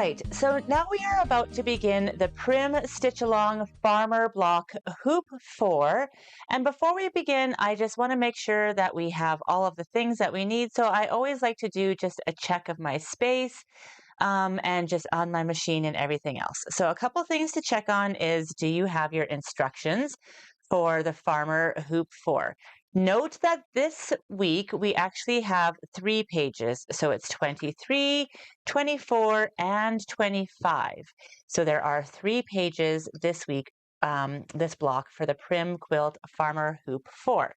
right, so now we are about to begin the Prim Stitch Along Farmer Block Hoop 4. And before we begin, I just want to make sure that we have all of the things that we need. So I always like to do just a check of my space and just on my machine and everything else. So a couple things to check on is, do you have your instructions for the Farmer Hoop 4? Note that this week we actually have 3 pages. So it's 23, 24, and 25. So there are 3 pages this week, this block for the Prim Quilt Farmer Hoop 4.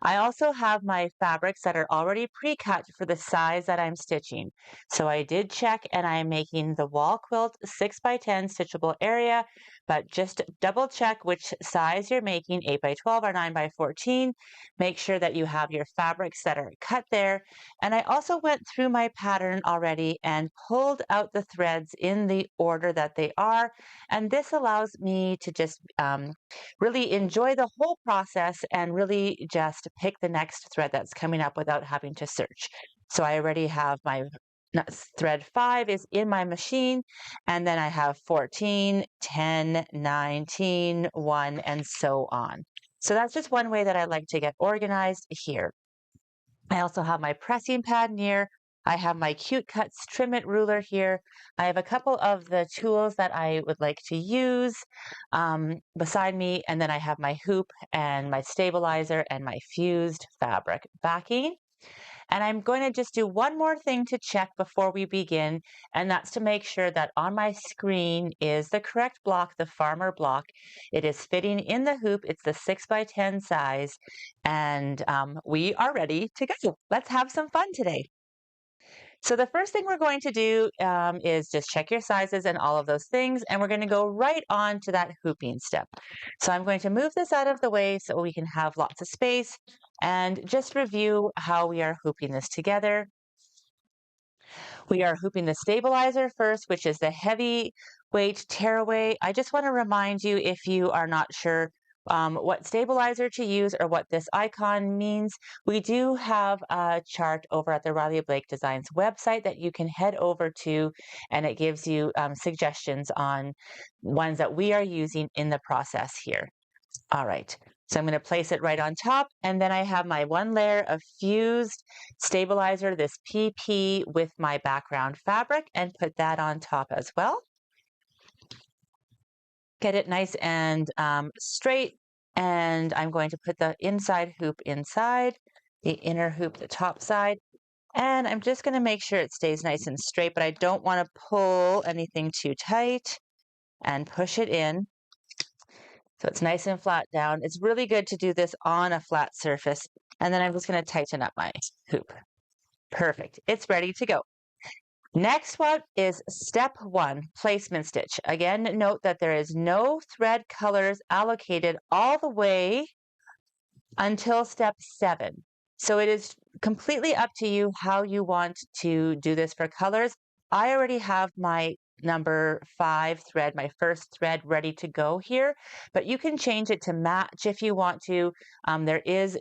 I also have my fabrics that are already pre-cut for the size that I'm stitching. So I did check, and I'm making the wall quilt 6x10 stitchable area, but just double check which size you're making, 8x12 or 9x14. Make sure that you have your fabrics that are cut there. And I also went through my pattern already and pulled out the threads in the order that they are. And this allows me to just really enjoy the whole process and really just pick the next thread that's coming up without having to search. So I already have my thread 5 is in my machine, and then I have 14, 10, 19, 1, and so on. So that's just one way that I like to get organized here. I also have my pressing pad near. I have my Cute Cuts Trim It ruler here. I have a couple of the tools that I would like to use beside me, and then I have my hoop and my stabilizer and my fused fabric backing. And I'm going to just do one more thing to check before we begin, and that's to make sure that on my screen is the correct block, the farmer block. It is fitting in the hoop. It's the 6x10 size, and we are ready to go. Let's have some fun today. So the first thing we're going to do is just check your sizes and all of those things, and we're going to go right on to that hooping step. So I'm going to move this out of the way so we can have lots of space and just review how we are hooping this together. We are hooping the stabilizer first, which is the heavy weight tearaway. I just want to remind you, if you are not sure what stabilizer to use or what this icon means, we do have a chart over at the Riley Blake Designs website that you can head over to, and it gives you suggestions on ones that we are using in the process here. All right, so I'm going to place it right on top, and then I have my one layer of fused stabilizer, this PP, with my background fabric, and put that on top as well. Get it nice and straight, and I'm going to put the inside hoop inside, the inner hoop the top side, and I'm just going to make sure it stays nice and straight, but I don't want to pull anything too tight, and push it in so it's nice and flat down. It's really good to do this on a flat surface, and then I'm just going to tighten up my hoop. Perfect. It's ready to go. Next one is step 1, placement stitch. Again, note that there is no thread colors allocated all the way until step 7. So it is completely up to you how you want to do this for colors. I already have my number 5 thread, my first thread, ready to go here, but you can change it to match if you want to. There is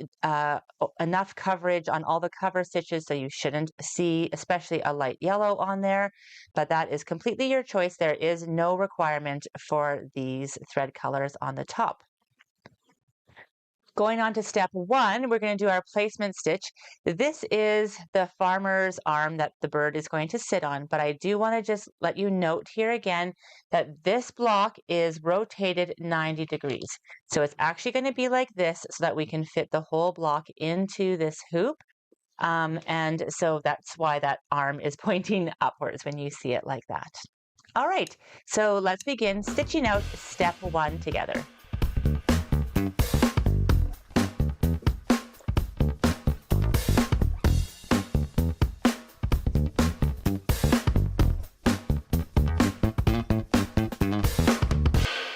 enough coverage on all the cover stitches, so you shouldn't see especially a light yellow on there, but that is completely your choice. There is no requirement for these thread colors on the top. Going on to step 1, we're going to do our placement stitch. This is the farmer's arm that the bird is going to sit on, but I do want to just let you note here again that this block is rotated 90 degrees. So it's actually going to be like this so that we can fit the whole block into this hoop. And so that's why that arm is pointing upwards when you see it like that. All right, so let's begin stitching out step 1 together.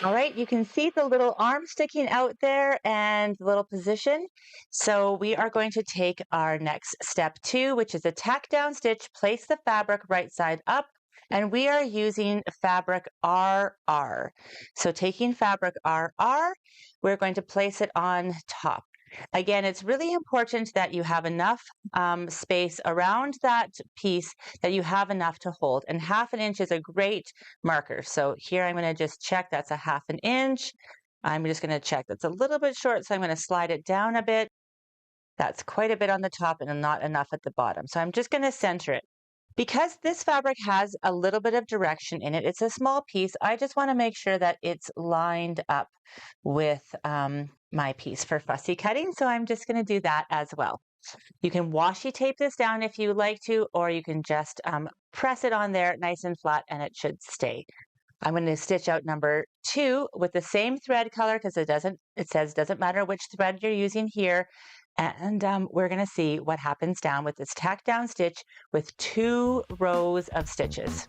All right, you can see the little arm sticking out there and the little position. So we are going to take our next step 2, which is a tack down stitch, place the fabric right side up, and we are using fabric RR. So taking fabric RR, we're going to place it on top. Again, it's really important that you have enough space around that piece that you have enough to hold. And 1/2 inch is a great marker. So here I'm going to just check that's a 1/2 inch. I'm just going to check that's a little bit short, so I'm going to slide it down a bit. That's quite a bit on the top and not enough at the bottom. So I'm just going to center it. Because this fabric has a little bit of direction in it, it's a small piece, I just want to make sure that it's lined up with my piece for fussy cutting. So I'm just going to do that as well. You can washi tape this down if you like to, or you can just press it on there nice and flat and it should stay. I'm going to stitch out number 2 with the same thread color because it says doesn't matter which thread you're using here. And we're going to see what happens down with this tack down stitch with 2 rows of stitches.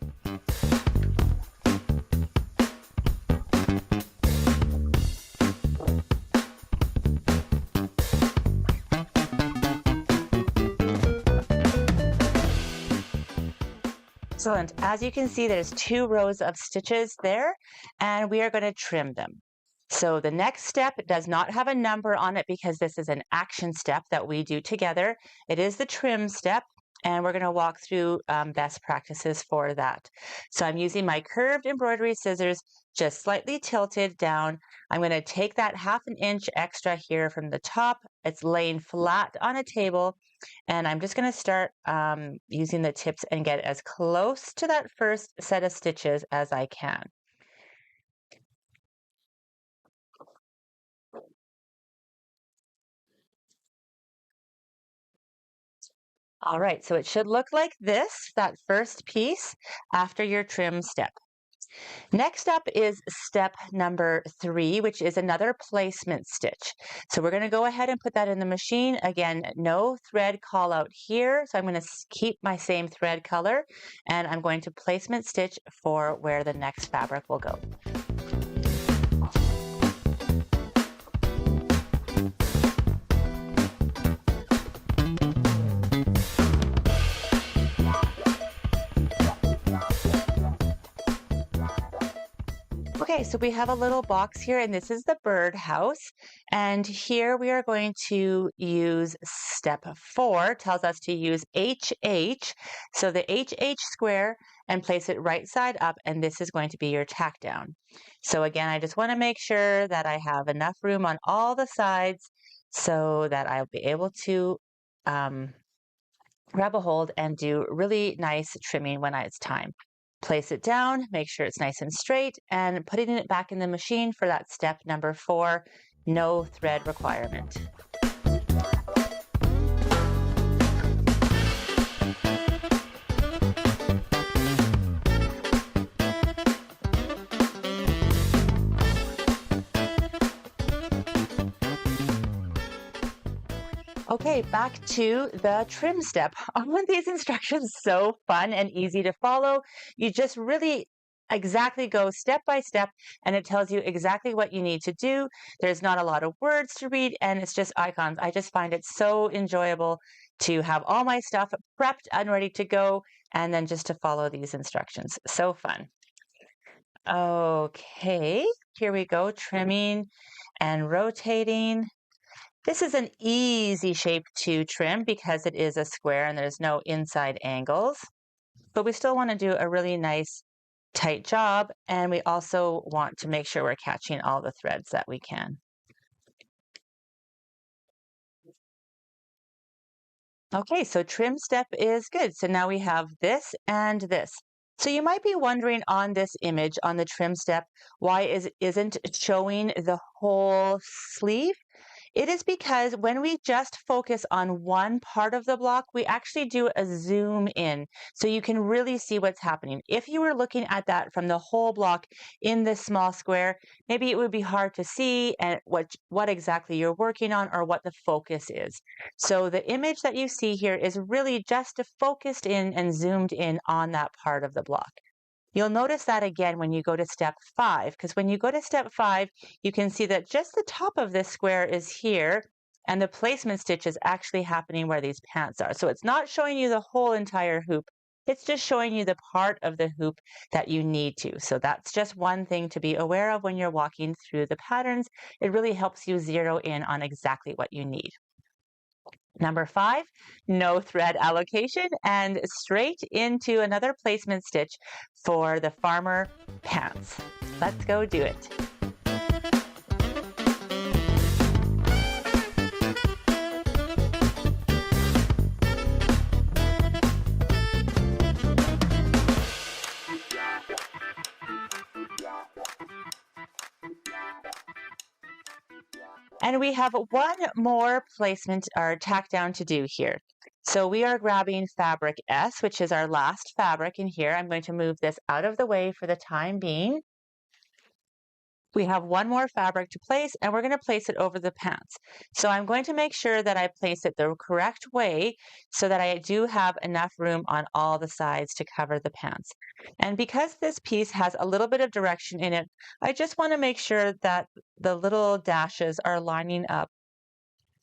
Excellent. As you can see, there's 2 rows of stitches there, and we are going to trim them. So the next step does not have a number on it because this is an action step that we do together. It is the trim step, and we're going to walk through best practices for that. So I'm using my curved embroidery scissors, just slightly tilted down. I'm going to take that 1/2 inch extra here from the top. It's laying flat on a table, and I'm just going to start using the tips and get as close to that first set of stitches as I can. All right, so it should look like this, that first piece after your trim step. Next up is step number 3, which is another placement stitch. So we're going to go ahead and put that in the machine. Again, no thread call out here. So I'm going to keep my same thread color, and I'm going to placement stitch for where the next fabric will go. Okay, so we have a little box here, and this is the Birdhouse. And here we are going to use step 4, tells us to use HH. So the HH square and place it right side up, and this is going to be your tack down. So again, I just want to make sure that I have enough room on all the sides so that I'll be able to grab a hold and do really nice trimming when it's time. Place it down, make sure it's nice and straight, and putting it back in the machine for that step number 4, no thread requirement. Okay, back to the trim step. Aren't these instructions so fun and easy to follow? You just really exactly go step by step, and it tells you exactly what you need to do. There's not a lot of words to read, and it's just icons. I just find it so enjoyable to have all my stuff prepped and ready to go, and then just to follow these instructions. So fun. Okay, here we go, trimming and rotating. This is an easy shape to trim because it is a square and there's no inside angles, but we still want to do a really nice tight job, and we also want to make sure we're catching all the threads that we can. Okay, so trim step is good. So now we have this and this. So you might be wondering on this image on the trim step, why isn't it showing the whole sleeve? It is because when we just focus on one part of the block, we actually do a zoom in so you can really see what's happening. If you were looking at that from the whole block in this small square, maybe it would be hard to see and what exactly you're working on or what the focus is. So the image that you see here is really just focused in and zoomed in on that part of the block. You'll notice that again when you go to step 5, because when you go to step 5, you can see that just the top of this square is here, and the placement stitch is actually happening where these pants are. So it's not showing you the whole entire hoop, It's just showing you the part of the hoop that you need to. So that's just one thing to be aware of when you're walking through the patterns. It really helps you zero in on exactly what you need. Number 5, no thread allocation, and straight into another placement stitch for the farmer pants. Let's go do it. And we have one more placement or tack down to do here. So we are grabbing fabric S, which is our last fabric in here. I'm going to move this out of the way for the time being. We have one more fabric to place, and we're going to place it over the pants. So I'm going to make sure that I place it the correct way so that I do have enough room on all the sides to cover the pants. And because this piece has a little bit of direction in it, I just want to make sure that the little dashes are lining up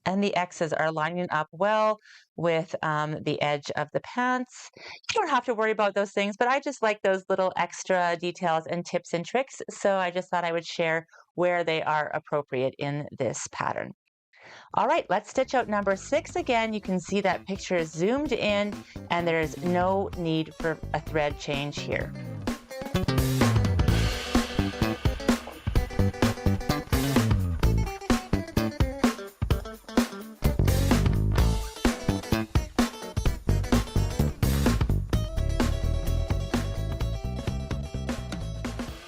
and the X's are lining up well with the edge of the pants. You don't have to worry about those things, but I just like those little extra details and tips and tricks. So I just thought I would share where they are appropriate in this pattern. All right, let's stitch out number 6 again. You can see that picture is zoomed in and there's no need for a thread change here.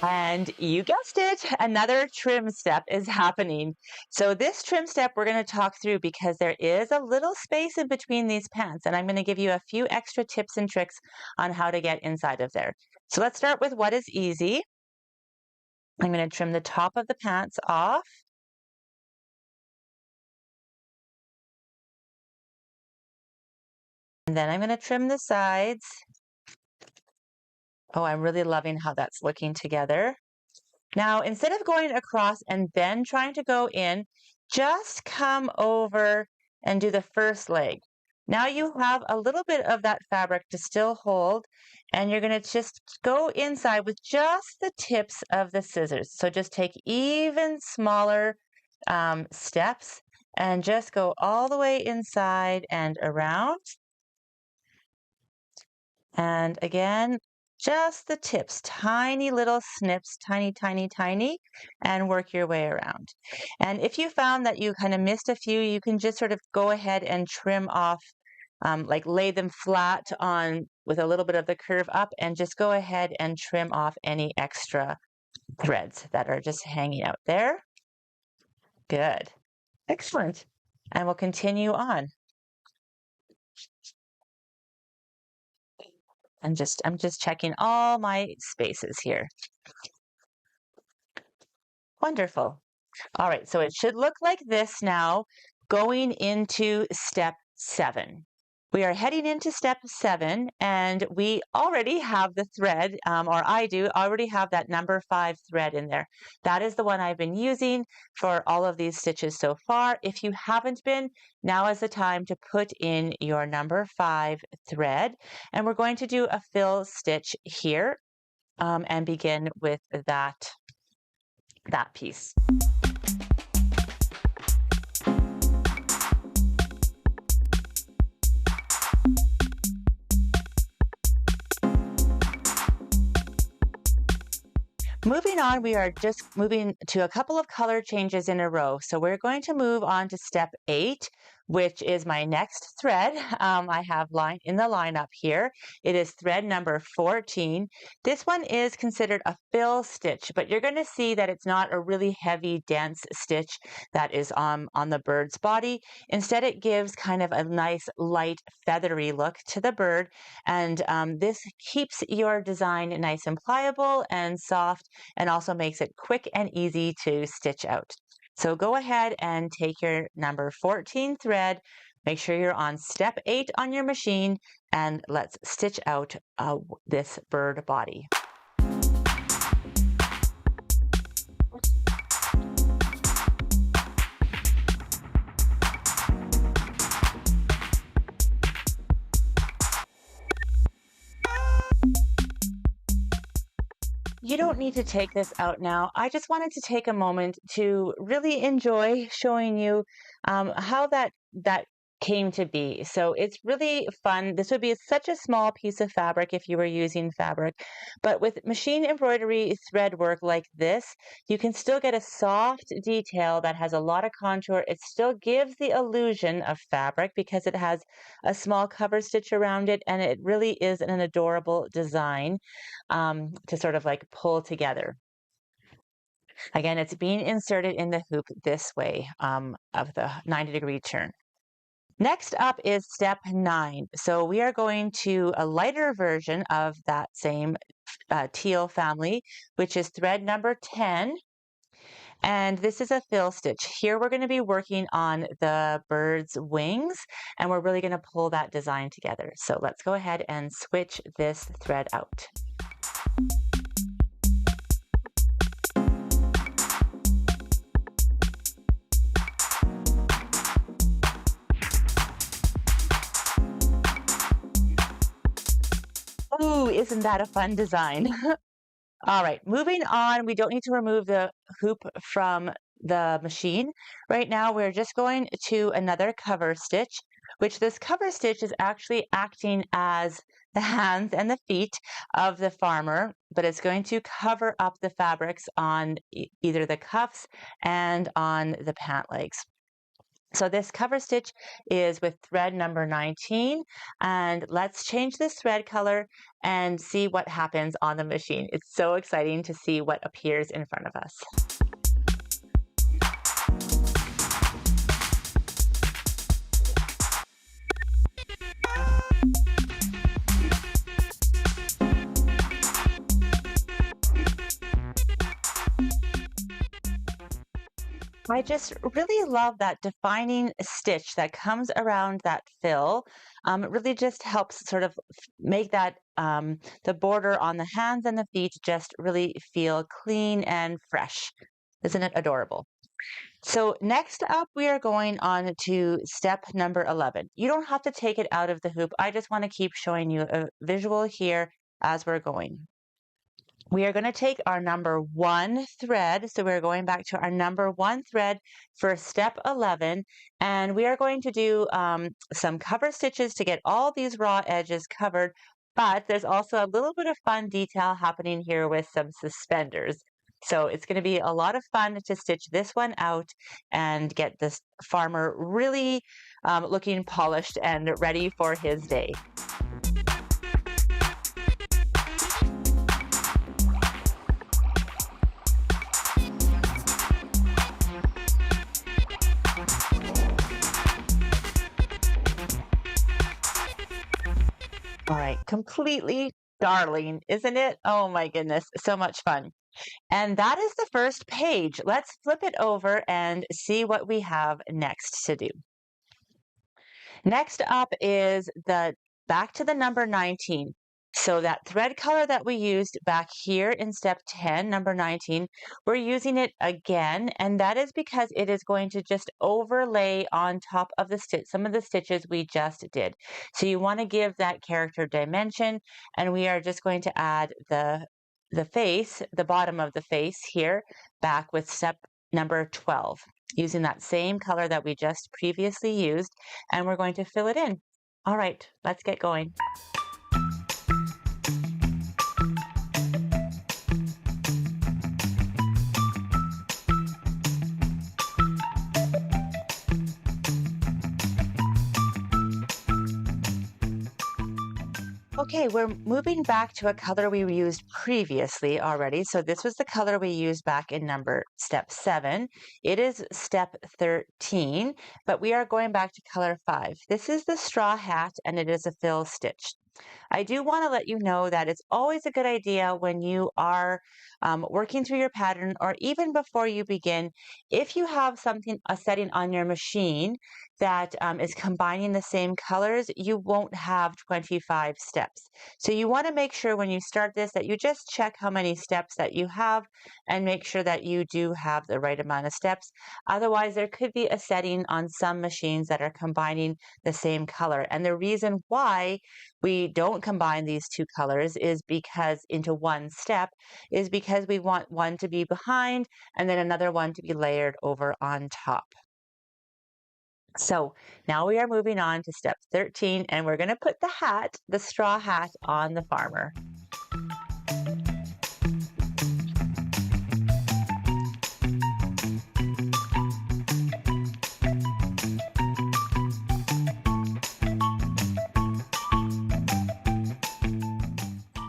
And you guessed it, another trim step is happening. So this trim step we're going to talk through because there is a little space in between these pants, and I'm going to give you a few extra tips and tricks on how to get inside of there. So let's start with what is easy. I'm going to trim the top of the pants off. And then I'm going to trim the sides. Oh, I'm really loving how that's looking together. Now, instead of going across and then trying to go in, just come over and do the first leg. Now you have a little bit of that fabric to still hold, and you're going to just go inside with just the tips of the scissors. So just take even smaller steps and just go all the way inside and around. And again, just the tips, tiny little snips, tiny, tiny, tiny, and work your way around. And if you found that you kind of missed a few, you can just sort of go ahead and trim off, like lay them flat on with a little bit of the curve up and just go ahead and trim off any extra threads that are just hanging out there. Good. Excellent. And we'll continue on. I'm just checking all my spaces here. Wonderful. All right, so it should look like this now going into step 7. We are heading into step 7, and we already have the thread, or I do already have that number 5 thread in there. That is the one I've been using for all of these stitches so far. If you haven't been, now is the time to put in your number 5 thread, and we're going to do a fill stitch here and begin with that piece. Moving on, we are just moving to a couple of color changes in a row. So we're going to move on to step 8, which is my next thread. I have line in the lineup here. It is thread number 14. This one is considered a fill stitch, but you're going to see that it's not a really heavy, dense stitch that is on the bird's body. Instead, it gives kind of a nice, light, feathery look to the bird. And this keeps your design nice and pliable and soft, and also makes it quick and easy to stitch out. So go ahead and take your number 14 thread, make sure you're on step 8 on your machine, and let's stitch out this bird body. you don't need to take this out now. I just wanted to take a moment to really enjoy showing you how that came to be. So it's really fun. This would be such a small piece of fabric if you were using fabric, but with machine embroidery thread work like this, you can still get a soft detail that has a lot of contour. It still gives the illusion of fabric because it has a small cover stitch around it, and it really is an adorable design to sort of like pull together. Again, it's being inserted in the hoop this way of the 90-degree turn. Next up is step 9. So we are going to a lighter version of that same teal family, which is thread number 10. And this is a fill stitch. Here we're going to be working on the bird's wings, and we're really going to pull that design together. So let's go ahead and switch this thread out. Ooh, isn't that a fun design? All right, moving on. We don't need to remove the hoop from the machine. Right now, we're just going to another cover stitch, which this cover stitch is actually acting as the hands and the feet of the farmer, but it's going to cover up the fabrics on either the cuffs and on the pant legs. So this cover stitch is with thread number 19, and let's change this thread color and see what happens on the machine. It's so exciting to see what appears in front of us. I just really love that defining stitch that comes around that fill. It really just helps sort of make that the border on the hands and the feet just really feel clean and fresh. Isn't it adorable? So next up, we are going on to step number 11. You don't have to take it out of the hoop. I just want to keep showing you a visual here as we're going. We are going to take our number 1 thread. So we're going back to our number 1 thread for step 11. And we are going to do some cover stitches to get all these raw edges covered. But there's also a little bit of fun detail happening here with some suspenders. So it's going to be a lot of fun to stitch this one out and get this farmer really looking polished and ready for his day. All right, completely darling, isn't it? Oh my goodness, so much fun. And that is the first page. Let's flip it over and see what we have next to do. Next up is the back to the number 19. So that thread color that we used back here in step 10, number 19, we're using it again, and that is because it is going to just overlay on top of the stitch, some of the stitches we just did. So you want to give that character dimension, and we are just going to add the face, the bottom of the face here, back with step number 12, using that same color that we just previously used, and we're going to fill it in. All right, let's get going. Okay, we're moving back to a color we used previously already. So this was the color we used back in step 7. It is step 13, but we are going back to color 5. This is the straw hat, and it is a fill stitch. I do want to let you know that it's always a good idea when you are working through your pattern, or even before you begin, if you have a setting on your machine that is combining the same colors, you won't have 25 steps. So you want to make sure when you start this that you just check how many steps that you have and make sure that you do have the right amount of steps. Otherwise, there could be a setting on some machines that are combining the same color. And the reason why we don't combine these two colors is because into one step is because because we want one to be behind and then another one to be layered over on top. So now we are moving on to step 13, and we're going to put the hat, the straw hat, on the farmer.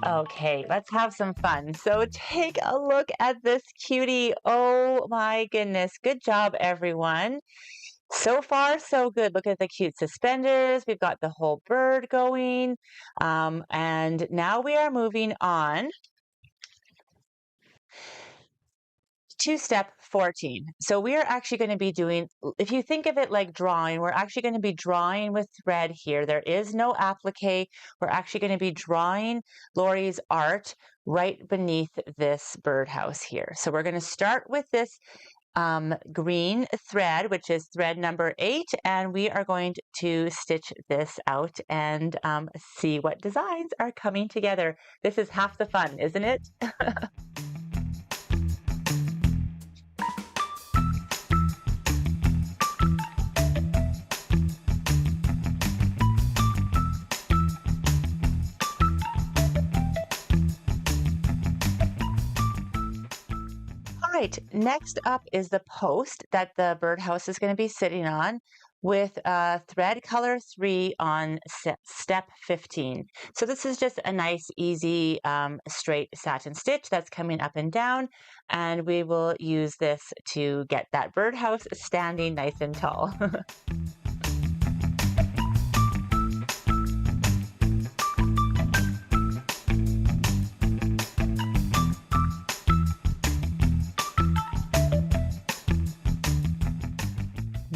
Okay, let's have some fun. So take a look at this cutie. Oh my goodness. Good job, everyone. So far, so good. Look at the cute suspenders. We've got the whole bird going. And now we are moving on to step 14. So we are actually going to be doing, if you think of it like drawing, we're actually going to be drawing with thread here. There is no applique. We're actually going to be drawing Lori's art right beneath this birdhouse here. So we're going to start with this green thread, which is thread number 8, and we are going to stitch this out and see what designs are coming together. This is half the fun, isn't it? All right, next up is the post that the birdhouse is going to be sitting on with thread color 3 on step 15. So this is just a nice, easy, straight satin stitch that's coming up and down, and we will use this to get that birdhouse standing nice and tall.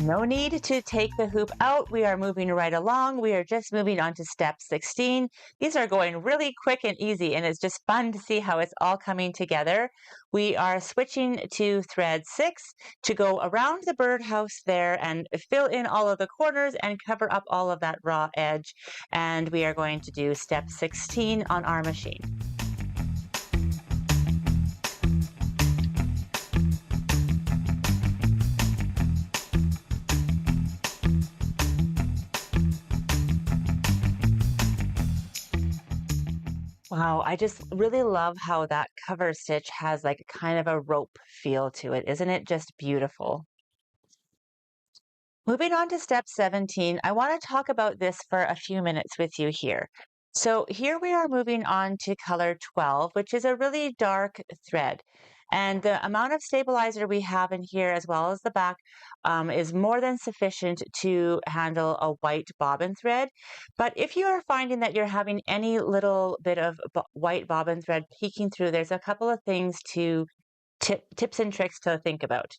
No need to take the hoop out. We are moving right along. We are just moving on to step 16. These are going really quick and easy, and it's just fun to see how it's all coming together. We are switching to thread 6 to go around the birdhouse there and fill in all of the corners and cover up all of that raw edge. And we are going to do step 16 on our machine. Wow, I just really love how that cover stitch has like kind of a rope feel to it. Isn't it just beautiful? Moving on to step 17, I want to talk about this for a few minutes with you here. So here we are moving on to color 12, which is a really dark thread. And the amount of stabilizer we have in here, as well as the back, is more than sufficient to handle a white bobbin thread. But if you are finding that you're having any little bit of white bobbin thread peeking through, there's a couple of things to tips and tricks to think about.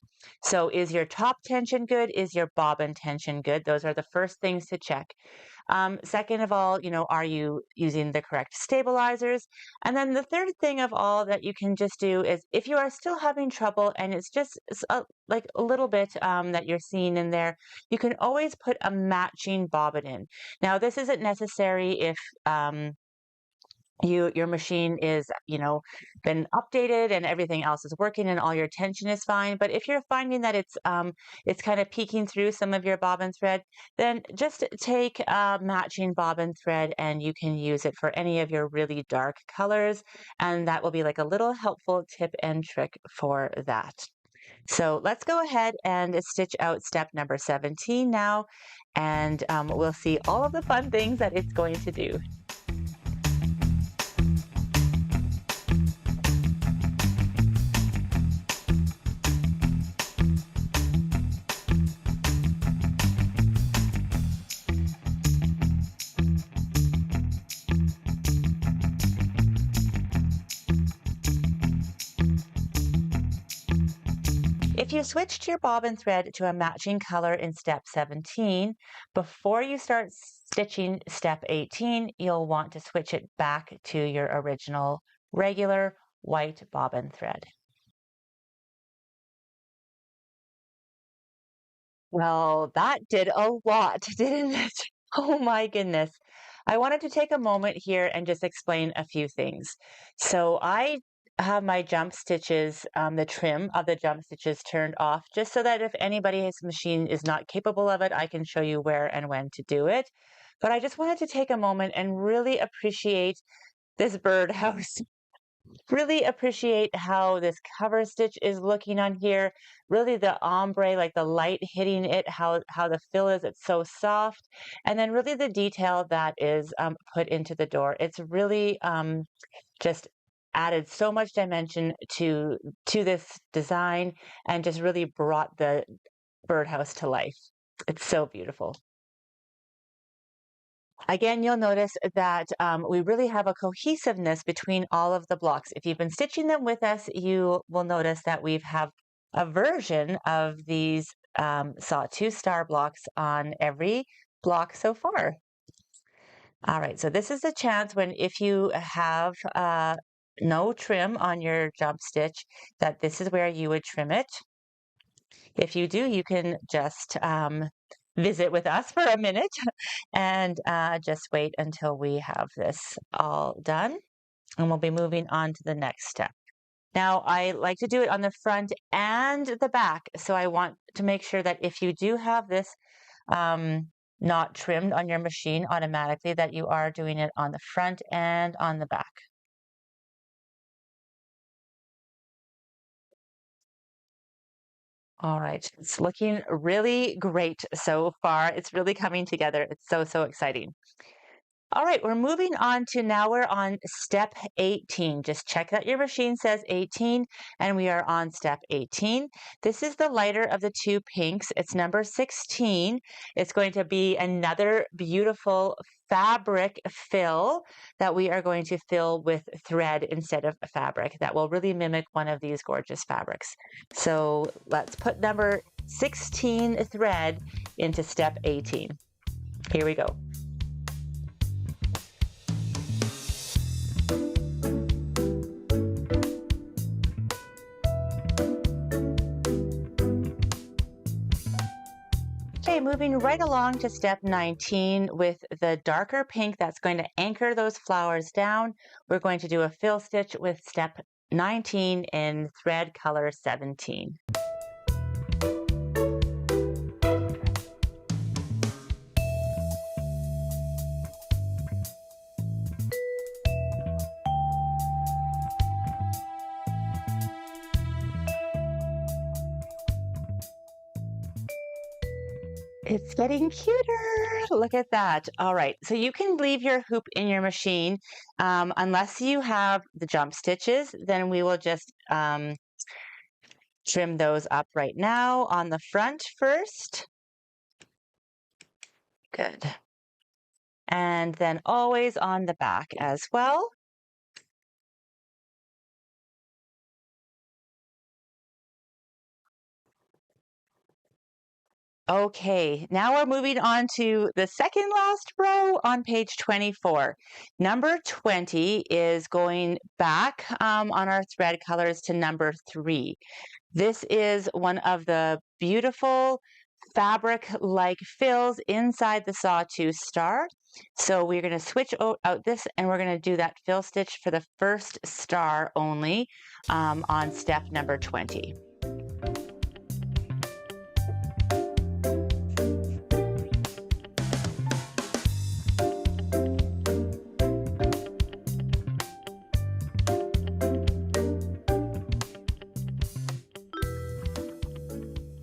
So is your top tension good? Is your bobbin tension good? Those are the first things to check. Second of all, are you using the correct stabilizers? And then the third thing of all that you can just do is if you are still having trouble and it's just like a little bit that you're seeing in there, you can always put a matching bobbin in. Now, this isn't necessary if your machine is been updated and everything else is working and all your tension is fine, but if you're finding that it's kind of peeking through some of your bobbin thread, then just take a matching bobbin thread and you can use it for any of your really dark colors, and that will be like a little helpful tip and trick for that. So let's go ahead and stitch out step number 17 now, and we'll see all of the fun things that it's going to do. If you switched your bobbin thread to a matching color in step 17, before you start stitching step 18, you'll want to switch it back to your original regular white bobbin thread. Well, that did a lot, didn't it? Oh my goodness. I wanted to take a moment here and just explain a few things. So I have my jump stitches, the trim of the jump stitches turned off, just so that if anybody's machine is not capable of it, I can show you where and when to do it. But I just wanted to take a moment and really appreciate this birdhouse. Really appreciate how this cover stitch is looking on here. Really the ombre, like the light hitting it, how the fill is, it's so soft. And then really the detail that is put into the door. It's really just added so much dimension to this design and just really brought the birdhouse to life. It's so beautiful. Again, you'll notice that we really have a cohesiveness between all of the blocks. If you've been stitching them with us, you will notice that we have a version of these sawtooth star blocks on every block so far. All right, so this is a chance when if you have no trim on your jump stitch, that this is where you would trim it. If you do, you can just visit with us for a minute and just wait until we have this all done, and we'll be moving on to the next step. Now, I like to do it on the front and the back, so I want to make sure that if you do have this not trimmed on your machine automatically, that you are doing it on the front and on the back. All right, it's looking really great so far. It's really coming together. It's so, so exciting. All right, we're moving on to now we're on step 18. Just check that your machine says 18, and we are on step 18. This is the lighter of the two pinks. It's number 16. It's going to be another beautiful fabric fill that we are going to fill with thread instead of fabric. That will really mimic one of these gorgeous fabrics. So let's put number 16 thread into step 18. Here we go. Okay, moving right along to step 19 with the darker pink that's going to anchor those flowers down. We're going to do a fill stitch with step 19 in thread color 17. It's getting cuter. Look at that. All right, so you can leave your hoop in your machine unless you have the jump stitches. Then we will just trim those up right now on the front first. Good. And then always on the back as well. Okay, now we're moving on to the second last row on page 24. Number 20 is going back on our thread colors to number 3. This is one of the beautiful fabric-like fills inside the sawtooth star. So we're going to switch out this and we're going to do that fill stitch for the first star only on step number 20.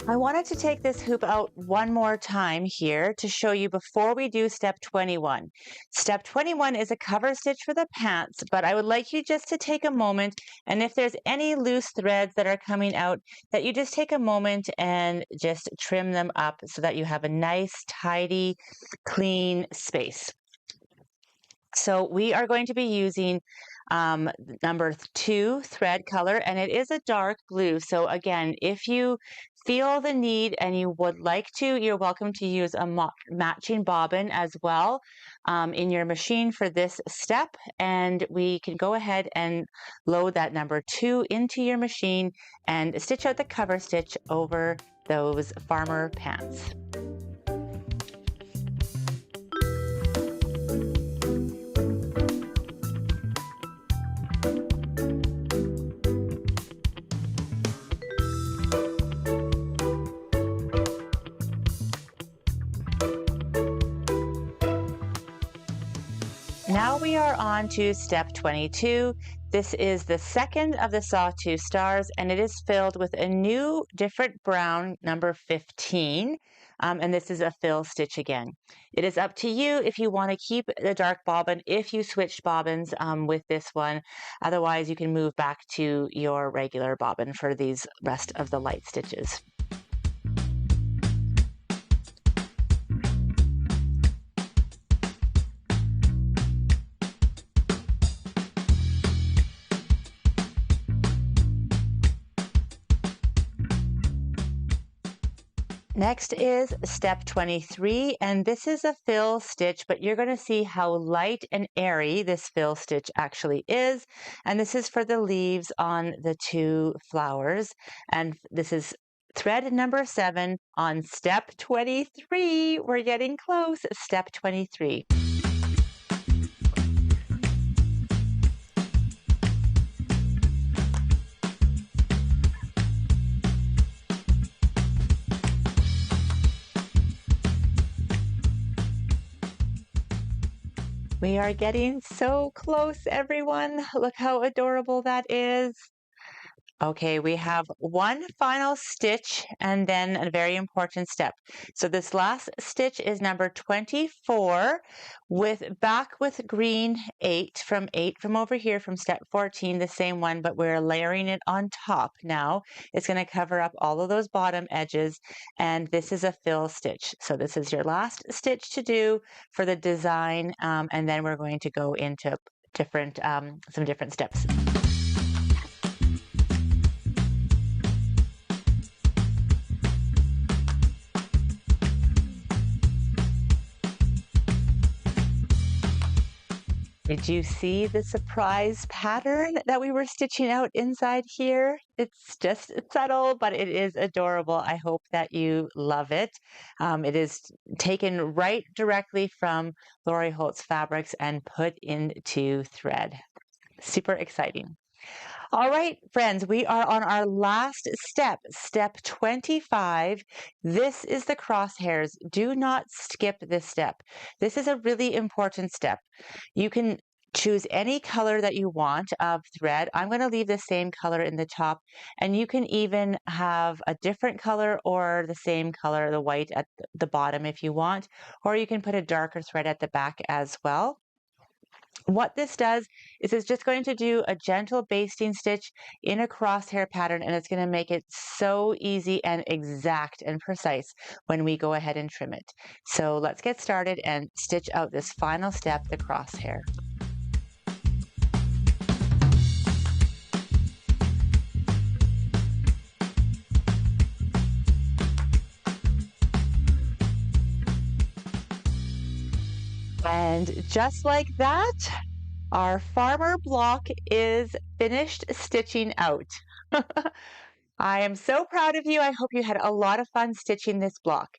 I wanted to take this hoop out one more time here to show you before we do step 21. Step 21 is a cover stitch for the pants, but I would like you just to take a moment, and if there's any loose threads that are coming out, that you just take a moment and just trim them up so that you have a nice, tidy, clean space. So we are going to be using number 2 thread color, and it is a dark blue. So again, if you feel the need and you would like to, you're welcome to use a matching bobbin as well in your machine for this step. And we can go ahead and load that number 2 into your machine and stitch out the cover stitch over those farmer pants. Now we are on to step 22. This is the second of the sawtooth stars, and it is filled with a new different brown, number 15. And this is a fill stitch again. It is up to you if you want to keep the dark bobbin, if you switched bobbins with this one. Otherwise, you can move back to your regular bobbin for these rest of the light stitches. Next is step 23, and this is a fill stitch, but you're going to see how light and airy this fill stitch actually is. And this is for the leaves on the two flowers. And this is thread number 7 on step 23. We're getting close, step 23. We are getting so close, everyone. Look how adorable that is. Okay, we have one final stitch and then a very important step. So this last stitch is number 24 with back with green 8 from over here from step 14, the same one, but we're layering it on top now. It's going to cover up all of those bottom edges, and this is a fill stitch. So this is your last stitch to do for the design, and then we're going to go into different some different steps. Did you see the surprise pattern that we were stitching out inside here? It's just subtle, but it is adorable. I hope that you love it. It is taken right directly from Lori Holt's fabrics and put into thread. Super exciting. All right, friends, we are on our last step, step 25. This is the crosshairs. Do not skip this step. This is a really important step. You can choose any color that you want of thread. I'm going to leave the same color in the top, and you can even have a different color or the same color, the white at the bottom if you want, or you can put a darker thread at the back as well. What this does is it's just going to do a gentle basting stitch in a crosshair pattern, and it's going to make it so easy and exact and precise when we go ahead and trim it. So let's get started and stitch out this final step, the crosshair. And just like that, our farmer block is finished stitching out. I am so proud of you. I hope you had a lot of fun stitching this block.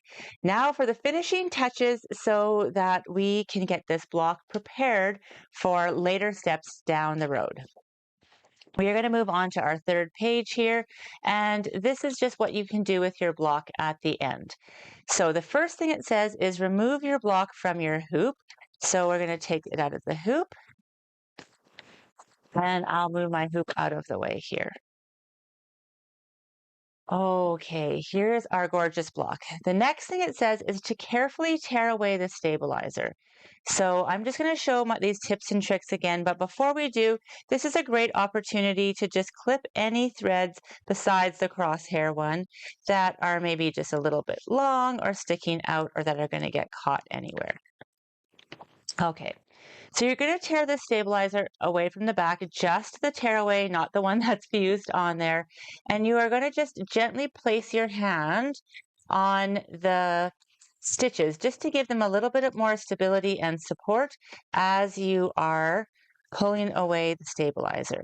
Now for the finishing touches so that we can get this block prepared for later steps down the road. We are going to move on to our third page here, and this is just what you can do with your block at the end. So the first thing it says is remove your block from your hoop. So we're going to take it out of the hoop, and I'll move my hoop out of the way here. Okay, here's our gorgeous block. The next thing it says is to carefully tear away the stabilizer. So I'm just going to show these tips and tricks again, but before we do, this is a great opportunity to just clip any threads besides the crosshair one that are maybe just a little bit long or sticking out or that are going to get caught anywhere. Okay, so you're going to tear the stabilizer away from the back, just the tearaway, not the one that's fused on there. And you are going to just gently place your hand on the stitches just to give them a little bit more stability and support as you are pulling away the stabilizer.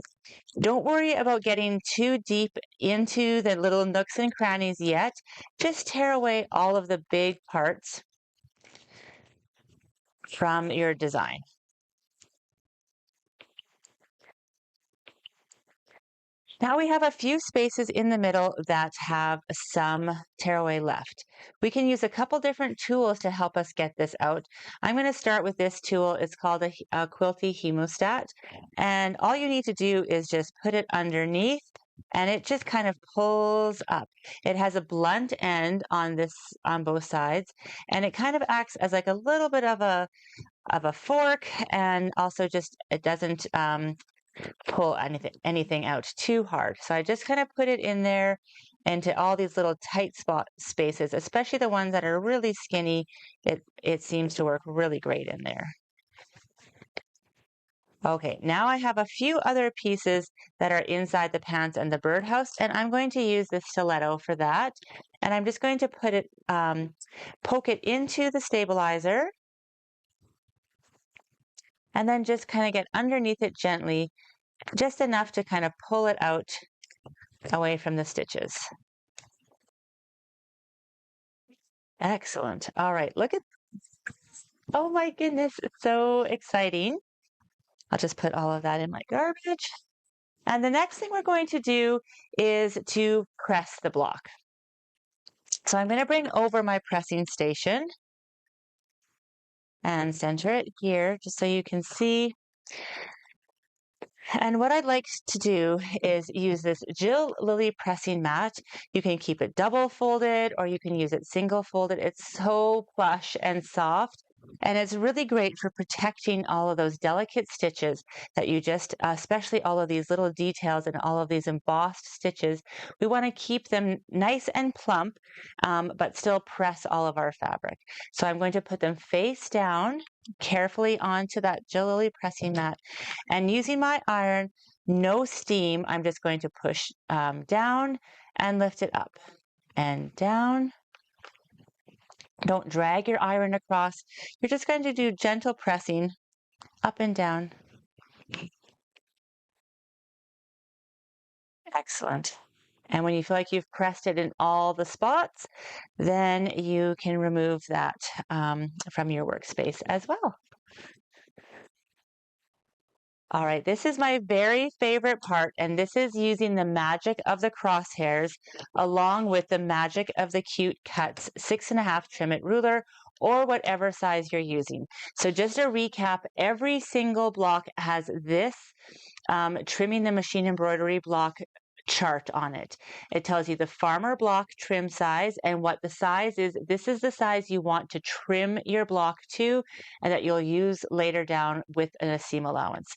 Don't worry about getting too deep into the little nooks and crannies yet. Just tear away all of the big parts from your design. Now we have a few spaces in the middle that have some tearaway left. We can use a couple different tools to help us get this out. I'm going to start with this tool. It's called a Quilty hemostat. And all you need to do is just put it underneath and it just kind of pulls up. It has a blunt end on both sides, and it kind of acts as like a little bit of a fork, and also just it doesn't pull anything out too hard. So I just kind of put it in there into all these little tight spot spaces, especially the ones that are really skinny. It seems to work really great in there. Okay, now I have a few other pieces that are inside the pants and the birdhouse, and I'm going to use the stiletto for that. And I'm just going to put it, poke it into the stabilizer, and then just kind of get underneath it gently, just enough to kind of pull it out away from the stitches. Excellent. All right, look at, oh my goodness, it's so exciting. I'll just put all of that in my garbage. And the next thing we're going to do is to press the block. So I'm going to bring over my pressing station and center it here just so you can see. And what I'd like to do is use this Jill Lily pressing mat. You can keep it double folded or you can use it single folded. It's so plush and soft. And it's really great for protecting all of those delicate stitches that you just, especially all of these little details and all of these embossed stitches. We want to keep them nice and plump, but still press all of our fabric. So I'm going to put them face down carefully onto that Jill Lily pressing mat. And using my iron, no steam, I'm just going to push down and lift it up and down. Don't drag your iron across. You're just going to do gentle pressing up and down. Excellent. And when you feel like you've pressed it in all the spots, then you can remove that from your workspace as well. All right, this is my very favorite part, and this is using the magic of the crosshairs along with the magic of the Cute Cuts 6.5 trim it ruler, or whatever size you're using. So just a recap, every single block has this trimming the machine embroidery block chart on it. It tells you the farmer block trim size and what the size is. This is the size you want to trim your block to and that you'll use later down with a seam allowance.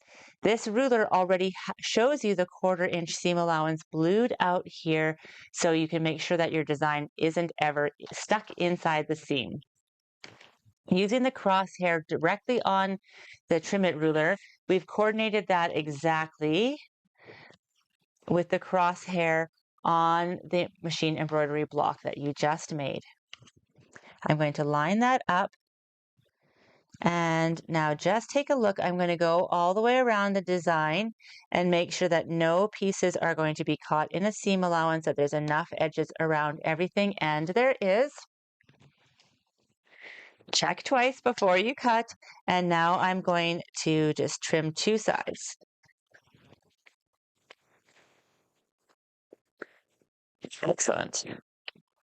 This ruler already shows you the 1/4 inch seam allowance blued out here so you can make sure that your design isn't ever stuck inside the seam. Using the crosshair directly on the trim it ruler, we've coordinated that exactly with the crosshair on the machine embroidery block that you just made. I'm going to line that up. And now just take a look. I'm going to go all the way around the design and make sure that no pieces are going to be caught in a seam allowance, that there's enough edges around everything. And there is. Check twice before you cut. And now I'm going to just trim 2 sides. Excellent.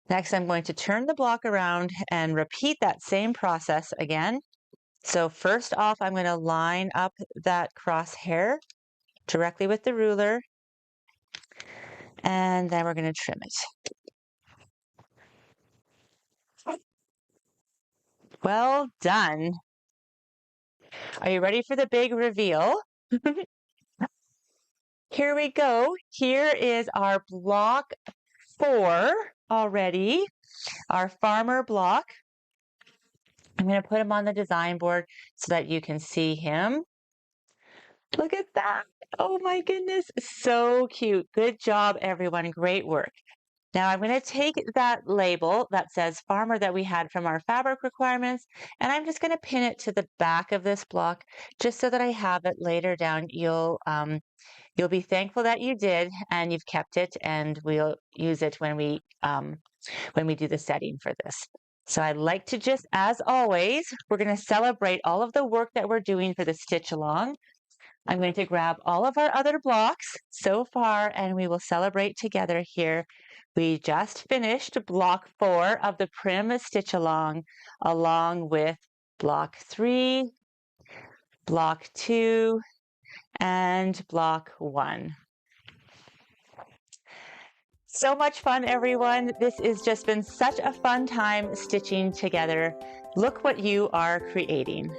Next, I'm going to turn the block around and repeat that same process again. So first off, I'm going to line up that crosshair directly with the ruler, and then we're going to trim it. Well done. Are you ready for the big reveal? Here we go. Here is our block 4 already, our farmer block. I'm going to put him on the design board so that you can see him. Look at that. Oh my goodness. So cute. Good job, everyone. Great work. Now I'm going to take that label that says farmer that we had from our fabric requirements, and I'm just going to pin it to the back of this block just so that I have it later down. You'll be thankful that you did and you've kept it, and we'll use it when we do the setting for this. So I'd like to just, as always, we're going to celebrate all of the work that we're doing for the stitch along. I'm going to grab all of our other blocks so far and we will celebrate together here. We just finished block 4 of the Prim stitch along with block 3, block 2, and block 1. So much fun, everyone. This has just been such a fun time stitching together. Look what you are creating.